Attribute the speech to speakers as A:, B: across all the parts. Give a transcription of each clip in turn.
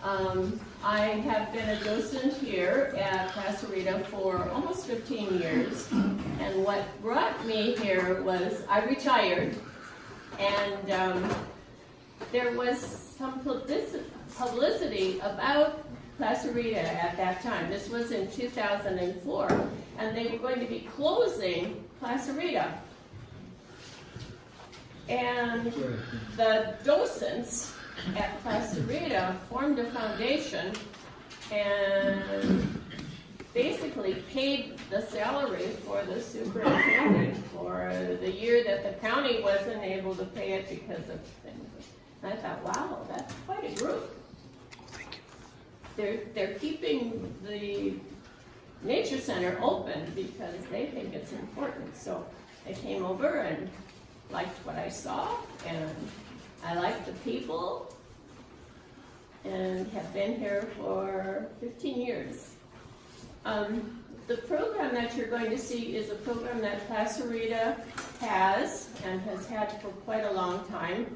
A: I have been a docent here at Placerita for almost 15 years, and what brought me here was I retired, and there was some publicity about Placerita at that time. This was in 2004, and they were going to be closing Placerita. And the docents at Placerita formed a foundation and basically paid the salary for the superintendent for the year that the county wasn't able to pay it because of things. And I thought, wow, that's quite a group. They're keeping the nature center open because they think it's important. So I came over and liked what I saw, and I liked the people, and have been here for 15 years. The program that you're going to see is a program that Placerita has and has had for quite a long time.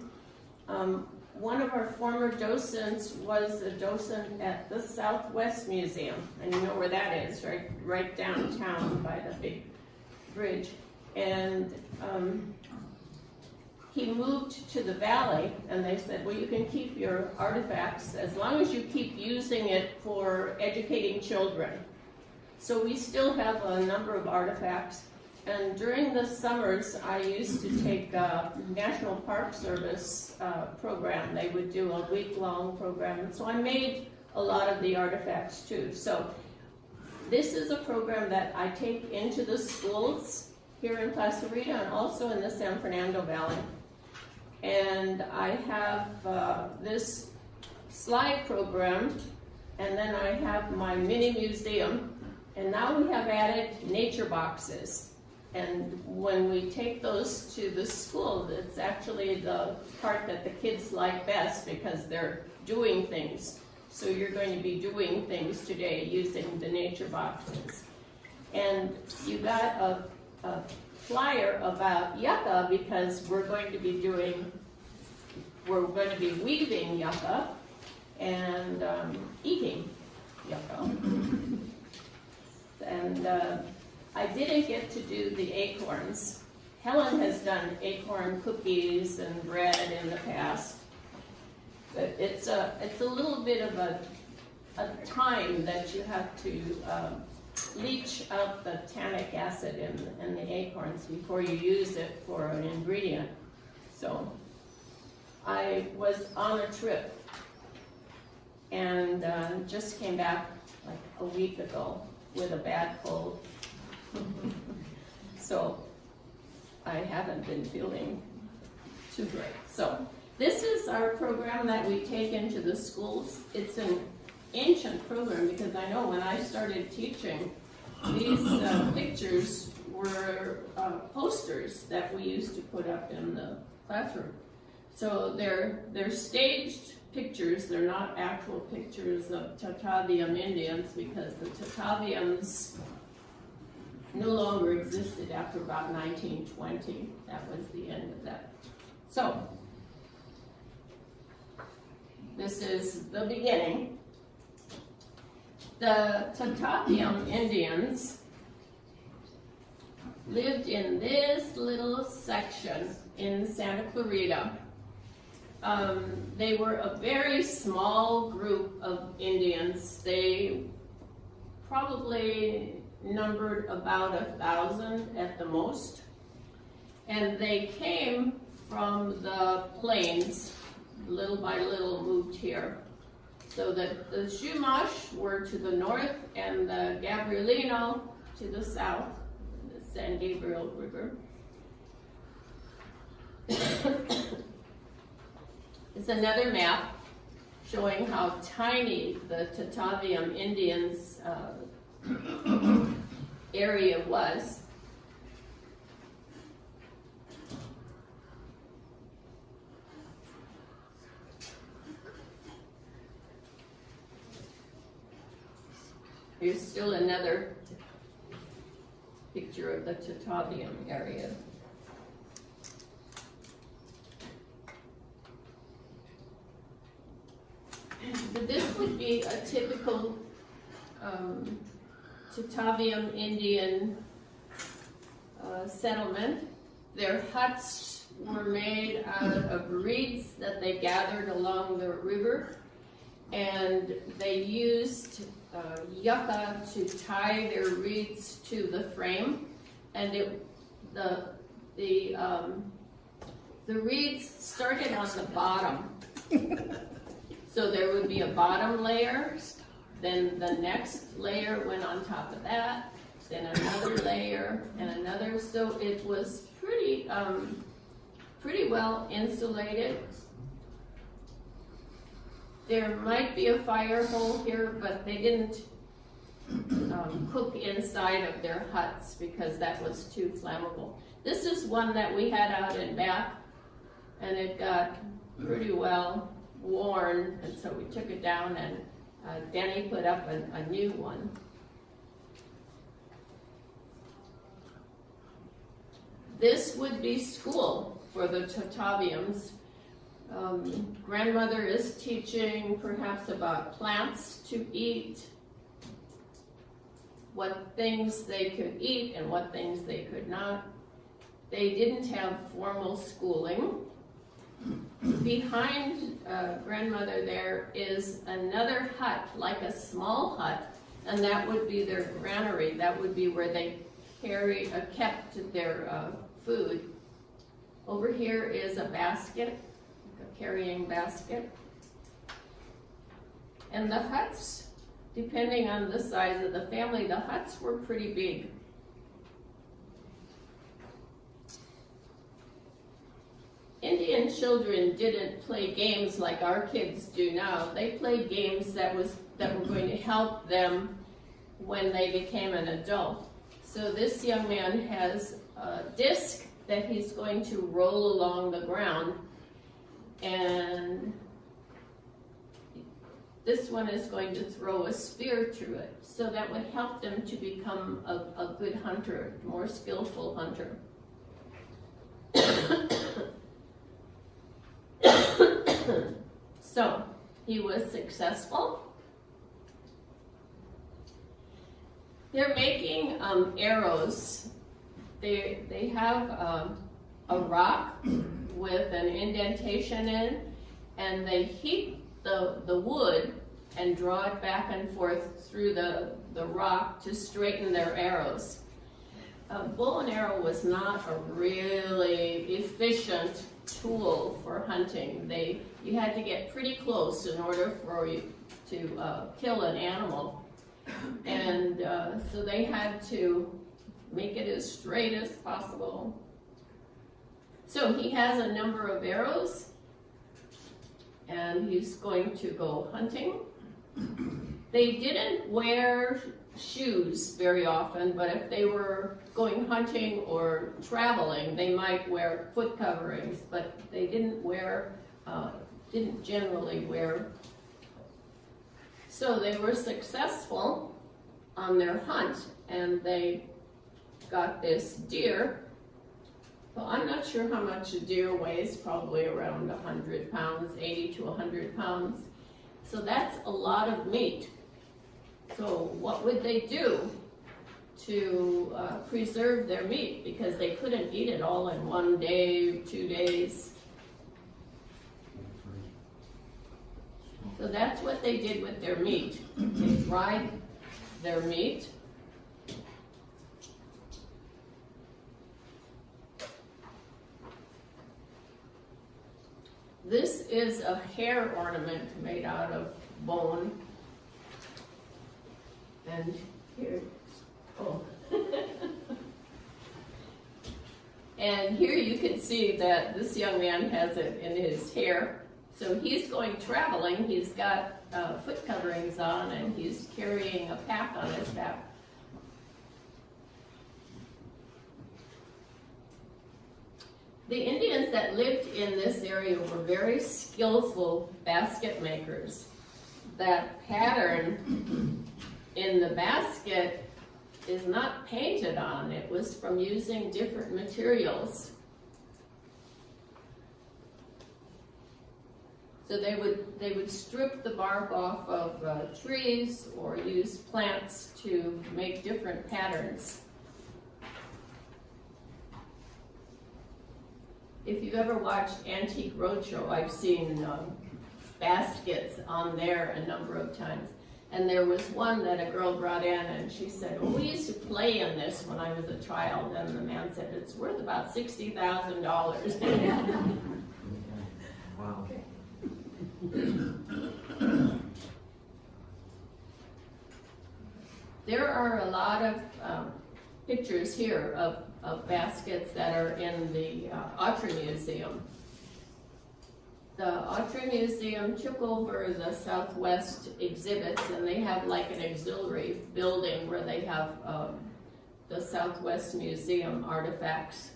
A: One of our former docents was a docent at the Southwest Museum, and you know where that is, right downtown by the big bridge. And he moved to the valley, and they said, well, you can keep your artifacts as long as you keep using it for educating children. So we still have a number of artifacts. And during the summers, I used to take a National Park Service program. They would do a week-long program. And so I made a lot of the artifacts too. So this is a program that I take into the schools here in Placerita and also in the San Fernando Valley. And I have this slide program, and then I have my mini museum. And now we have added nature boxes. And when we take those to the school, it's actually the part that the kids like best because they're doing things. So you're going to be doing things today using the nature boxes. And you got a flyer about yucca because we're going to be weaving yucca and eating yucca. And I didn't get to do the acorns. Helen has done acorn cookies and bread in the past. But it's a little bit of a time that you have to leach out the tannic acid in the acorns before you use it for an ingredient. So I was on a trip and just came back like a week ago with a bad cold. So I haven't been feeling too great. So this is our program that we take into the schools. It's an ancient program because I know when I started teaching, these pictures were posters that we used to put up in the classroom. So they're staged pictures. They're not actual pictures of Tataviam Indians because the Tataviams no longer existed after about 1920. That was the end of that. So this is the beginning. The Tataviam Indians lived in this little section in Santa Clarita. They were a very small group of Indians. They probably numbered about 1,000 at the most. And they came from the plains, little by little moved here. So that the Chumash were to the north and the Gabrielino to the south, the San Gabriel River. It's another map showing how tiny the Tataviam Indians area was. Here's still another picture of the Tataviam area. The this would be a typical Tataviam Indian settlement. Their huts were made out of reeds that they gathered along the river, and they used yucca to tie their reeds to the frame, and the reeds started on the bottom. So there would be a bottom layer, then the next layer went on top of that, then another layer and another. So it was pretty well insulated. There might be a fire hole here, but they didn't cook inside of their huts because that was too flammable. This is one that we had out in back, and it got pretty well worn, and so we took it down, and Denny put up a new one. This would be school for the Tataviams. Grandmother is teaching perhaps about plants to eat, what things they could eat and what things they could not. They didn't have formal schooling. Behind grandmother there is another hut, like a small hut, and that would be their granary. That would be where they kept their food. Over here is a basket, a carrying basket. And the huts, depending on the size of the family, the huts were pretty big. Indian children didn't play games like our kids do now. They played games that were going to help them when they became an adult. So this young man has a disc that he's going to roll along the ground, and this one is going to throw a spear through it. So that would help them to become a good hunter, more skillful hunter. So he was successful. They're making arrows. They have a rock with an indentation in, and they heat the wood and draw it back and forth through the rock to straighten their arrows. A bow and arrow was not a really efficient tool for hunting. You had to get pretty close in order for you to kill an animal. And so they had to make it as straight as possible. So he has a number of arrows, and he's going to go hunting. They didn't wear shoes very often, but if they were going hunting or traveling, they might wear foot coverings, but they didn't generally wear. So they were successful on their hunt, and they got this deer. Well, I'm not sure how much a deer weighs, probably around 100 pounds, 80 to 100 pounds. So that's a lot of meat. So what would they do to preserve their meat? Because they couldn't eat it all in 1 day, 2 days. So that's what they did with their meat. They dried their meat. This is a hair ornament made out of bone. And here, and here you can see that this young man has it in his hair. So he's going traveling. He's got foot coverings on, and he's carrying a pack on his back. The Indians that lived in this area were very skillful basket makers. That pattern in the basket is not painted on. It was from using different materials. So they would strip the bark off of trees or use plants to make different patterns. If you've ever watched Antique Roadshow, I've seen baskets on there a number of times. And there was one that a girl brought in and she said, well, we used to play in this when I was a child. And the man said, it's worth about $60,000.
B: Wow.
A: There are a lot of pictures here of baskets that are in the Autry Museum. The Autry Museum took over the Southwest exhibits, and they have like an auxiliary building where they have the Southwest Museum artifacts.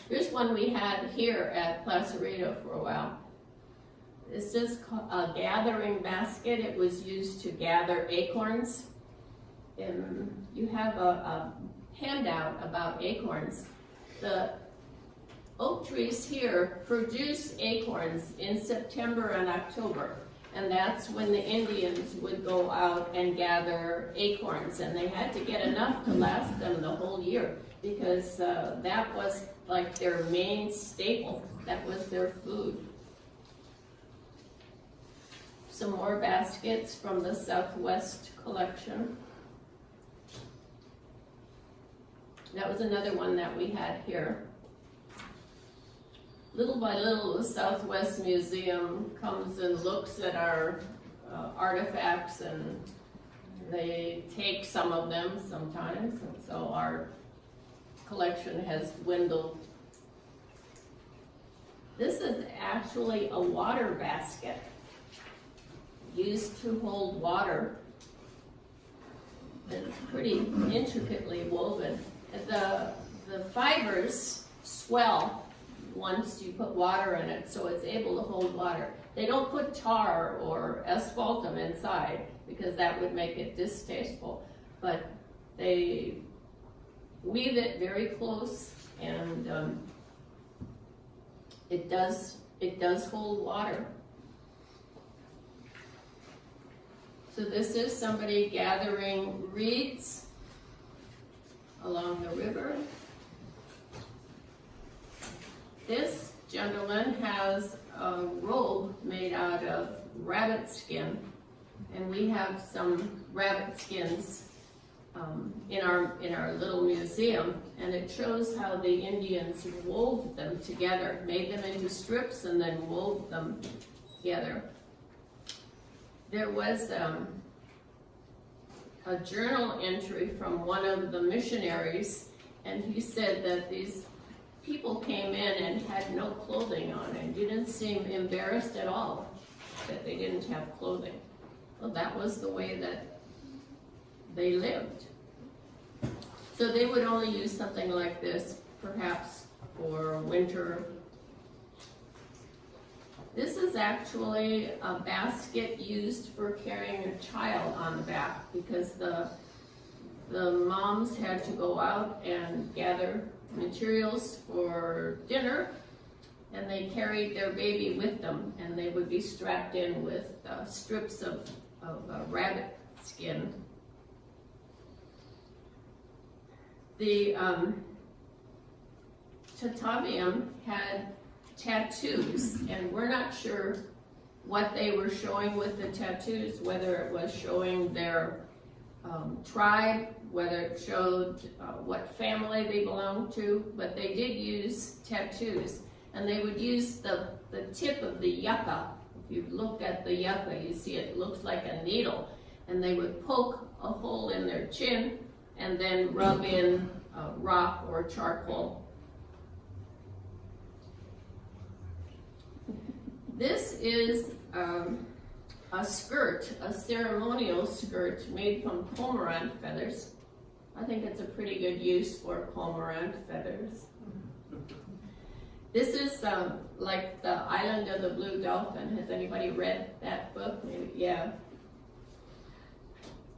A: Here's one we had here at Placerita for a while. This is a gathering basket. It was used to gather acorns. And you have a handout about acorns. The oak trees here produce acorns in September and October. And that's when the Indians would go out and gather acorns. And they had to get enough to last them the whole year, because that was like their main staple. That was their food. Some more baskets from the Southwest collection. That was another one that we had here. Little by little, the Southwest Museum comes and looks at our artifacts, and they take some of them sometimes, and so our collection has dwindled. This is actually a water basket used to hold water. It's pretty intricately woven. The fibers swell once you put water in it, so it's able to hold water. They don't put tar or asphaltum inside because that would make it distasteful, but they weave it very close, and it does hold water. So this is somebody gathering reeds along the river. This gentleman has a robe made out of rabbit skin, and we have some rabbit skins in our little museum, and it shows how the Indians wove them together, made them into strips, and then wove them together. There was a journal entry from one of the missionaries, and he said that these people came in and had no clothing on and didn't seem embarrassed at all that they didn't have clothing. Well, that was the way that they lived. So they would only use something like this, perhaps for winter. This is actually a basket used for carrying a child on the back, because the moms had to go out and gather materials for dinner, and they carried their baby with them, and they would be strapped in with strips of rabbit skin. The Tataviam had tattoos, and we're not sure what they were showing with the tattoos, whether it was showing their tribe, whether it showed what family they belonged to, but they did use tattoos. And they would use the tip of the yucca. If you look at the yucca, you see it looks like a needle. And they would poke a hole in their chin and then rub in rock or charcoal. This is a skirt, a ceremonial skirt made from cormorant feathers. I think it's a pretty good use for cormorant feathers. This is like the Island of the Blue Dolphin. Has anybody read that book? Maybe, yeah.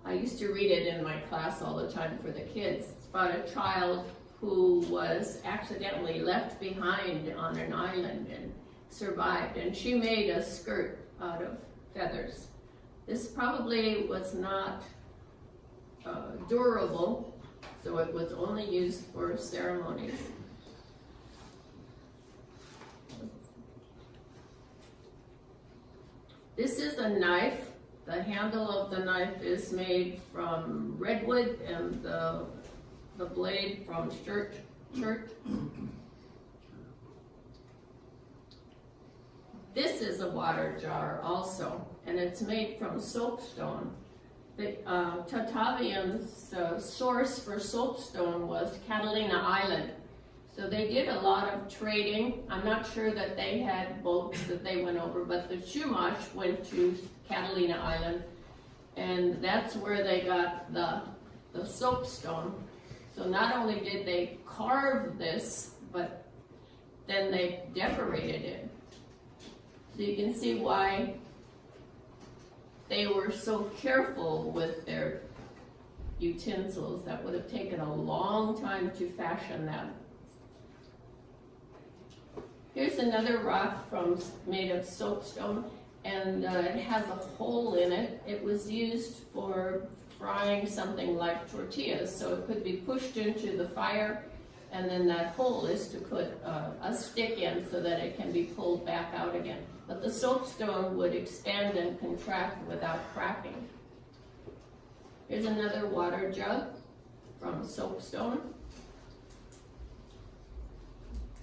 A: I used to read it in my class all the time for the kids. It's about a child who was accidentally left behind on an island and survived, and she made a skirt out of feathers. This probably was not durable, so it was only used for ceremonies. This is a knife. The handle of the knife is made from redwood and the blade from chert. This is a water jar also, and it's made from soapstone. The Tatavian's source for soapstone was Catalina Island. So they did a lot of trading. I'm not sure that they had boats that they went over, but the Chumash went to Catalina Island, and that's where they got the soapstone. So not only did they carve this, but then they decorated it. So you can see why they were so careful with their utensils. That would have taken a long time to fashion them. Here's another rock made of soapstone, and it has a hole in it. It was used for frying something like tortillas, so it could be pushed into the fire, and then that hole is to put a stick in so that it can be pulled back out again. But the soapstone would expand and contract without cracking. Here's another water jug from soapstone.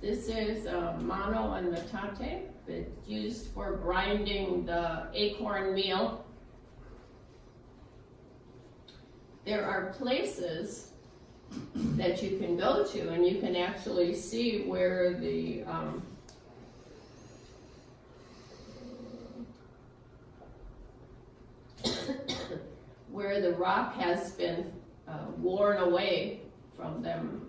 A: This is mano and metate. It's used for grinding the acorn meal. There are places that you can go to, and you can actually see where the where the rock has been worn away from them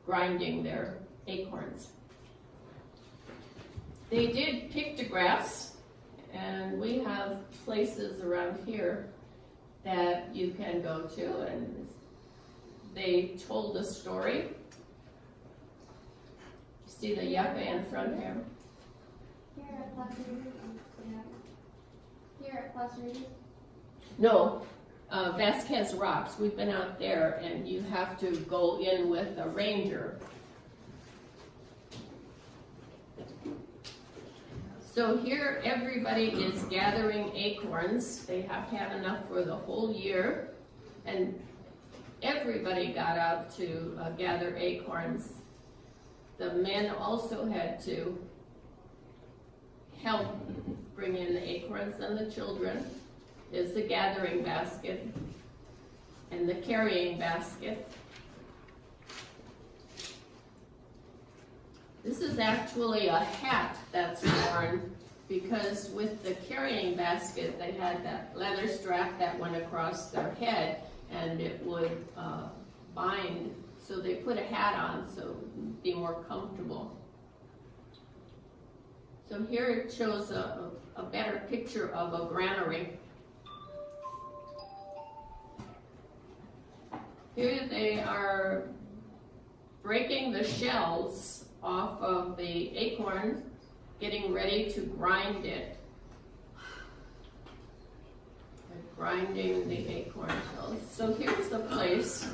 A: grinding their acorns. They did pictographs, and we have places around here that you can go to, and they told a story. See the yucca in front here?
B: Here at Las Vegas?
A: No, Vasquez Rocks. We've been out there, and you have to go in with a ranger. So here everybody is gathering acorns. They have to have enough for the whole year, and everybody got out to gather acorns. The men also had to help bring in the acorns, and the children. Is the gathering basket and the carrying basket. This is actually a hat that's worn, because with the carrying basket they had that leather strap that went across their head, and it would bind, so they put a hat on so it would be more comfortable. So here it shows a better picture of a granary. Here they are breaking the shells off of the acorn, getting ready to grind it. They're grinding the acorn shells. So here's the place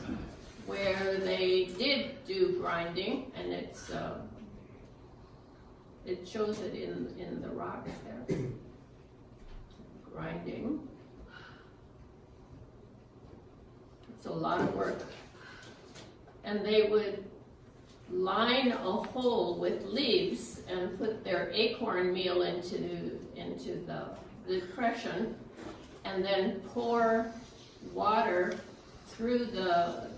A: where they did do grinding, and it's it shows it in the rocks there. Grinding. It's a lot of work. And they would line a hole with leaves and put their acorn meal into the depression, and then pour water through the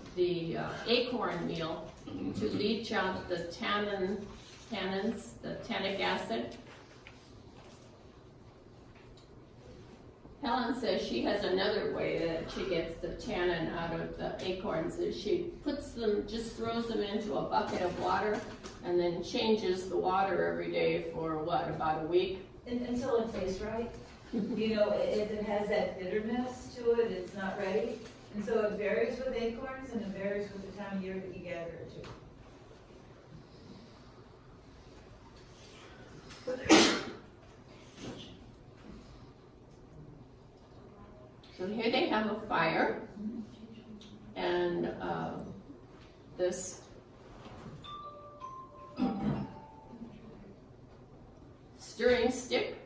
A: acorn meal to leach out the tannins, the tannic acid. Helen says she has another way that she gets the tannin out of the acorns, is she puts them, just throws them into a bucket of water, and then changes the water every day for what, about a week?
C: Until it tastes right. You know, if it has that bitterness to it, it's not ready.
B: And so it varies with acorns and it varies with the time of year that you gather it to.
A: So here they have a fire, and this stirring stick.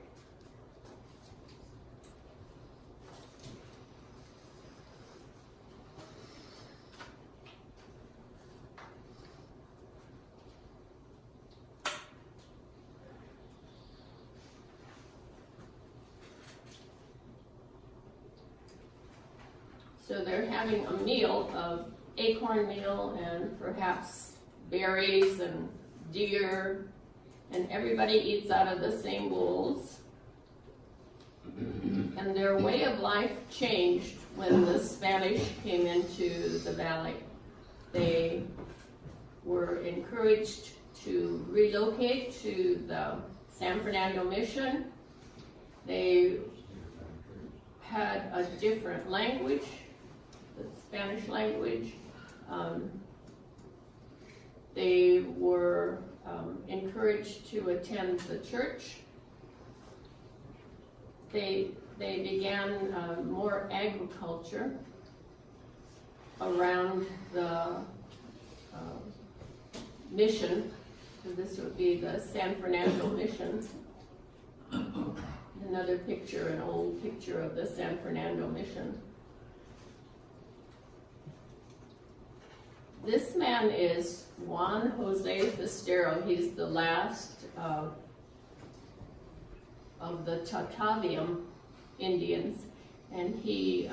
A: So they're having a meal of acorn meal and perhaps berries and deer, and everybody eats out of the same bowls. And their way of life changed when the Spanish came into the valley. They were encouraged to relocate to the San Fernando Mission. They had a different language, the Spanish language. They were encouraged to attend the church. They began more agriculture around the mission. So this would be the San Fernando Mission. Another picture, an old picture of the San Fernando Mission. This man is Juan Jose Festero. He's the last of the Tataviam Indians, and he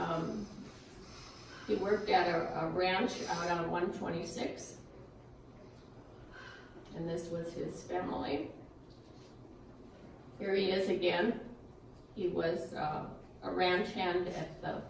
A: worked at a ranch out on 126, and this was his family. Here he is again. He was a ranch hand at the